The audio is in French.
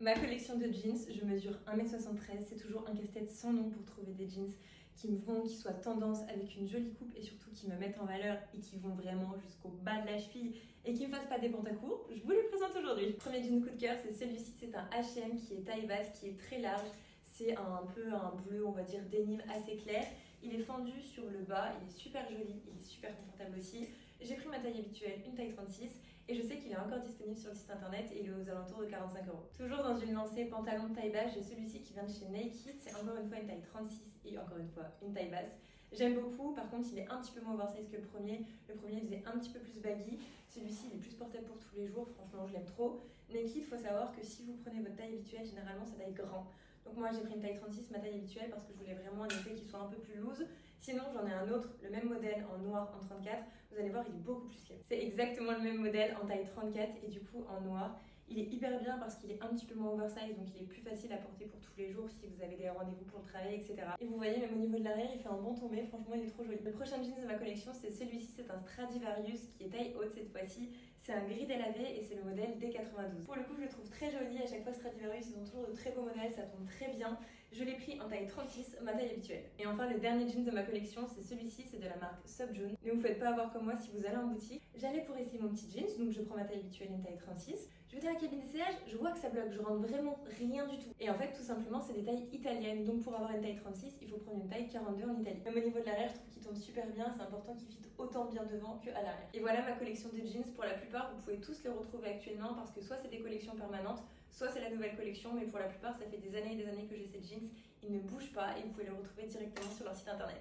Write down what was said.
Ma collection de jeans, je mesure 1m73, c'est toujours un casse-tête sans nom pour trouver des jeans qui me vont, qui soient tendance, avec une jolie coupe et surtout qui me mettent en valeur et qui vont vraiment jusqu'au bas de la cheville et qui me fassent pas des pantacourts. Je vous les présente aujourd'hui. Le premier jean coup de cœur, c'est celui-ci, c'est un H&M qui est taille basse, qui est très large. C'est un peu un bleu, on va dire, denim assez clair. Il est fendu sur le bas, il est super joli, il est super confortable aussi. J'ai pris ma taille habituelle, une taille 36, et je sais qu'il est encore disponible sur le site internet et il est aux alentours de 45 €. Toujours dans une lancée pantalon de taille basse, j'ai celui-ci qui vient de chez Naked, c'est encore une fois une taille 36 et encore une fois une taille basse. J'aime beaucoup, par contre il est un petit peu moins oversize que le premier. Le premier il faisait un petit peu plus baggy, celui-ci il est plus portable pour tous les jours, franchement je l'aime trop. Naked, il faut savoir que si vous prenez votre taille habituelle, généralement ça taille grand. Donc moi j'ai pris une taille 36, ma taille habituelle, parce que je voulais vraiment un effet qui soit un peu plus loose. Sinon j'en ai un autre, le même modèle en noir en 34, vous allez voir il est beaucoup plus slim. C'est exactement le même modèle en taille 34 et du coup en noir. Il est hyper bien parce qu'il est un petit peu moins oversize, donc il est plus facile à porter pour tous les jours si vous avez des rendez-vous pour le travail, etc. Et vous voyez, même au niveau de l'arrière, il fait un bon tombé, franchement il est trop joli. Le prochain jeans de ma collection, c'est celui-ci, c'est un Stradivarius qui est taille haute cette fois-ci. C'est un gris délavé et c'est le modèle D92. Pour le coup, je le trouve très joli, à chaque fois Stradivarius, ils ont toujours de très beaux modèles, ça tombe très bien. Je l'ai pris en taille 36, ma taille habituelle. Et enfin, le dernier jeans de ma collection, c'est celui-ci, c'est de la marque Subjoon. Ne vous faites pas avoir comme moi si vous allez en boutique. J'allais pour essayer mon petit jeans, donc je prends ma taille habituelle, une taille 36. Je vais dans la cabine d'essayage, je vois que ça bloque, je rentre vraiment rien du tout. Et en fait, tout simplement, c'est des tailles italiennes. Donc pour avoir une taille 36, il faut prendre une taille 42 en Italie. Même au niveau de l'arrière, je trouve qu'il tombe super bien. C'est important qu'il fit autant bien devant que à l'arrière. Et voilà ma collection de jeans. Pour la plupart, vous pouvez tous les retrouver actuellement parce que soit c'est des collections permanentes, soit c'est la nouvelle collection. Mais pour la plupart, ça fait des années et des années que j'ai ces jeans. Ils ne bougent pas et vous pouvez les retrouver directement sur leur site internet.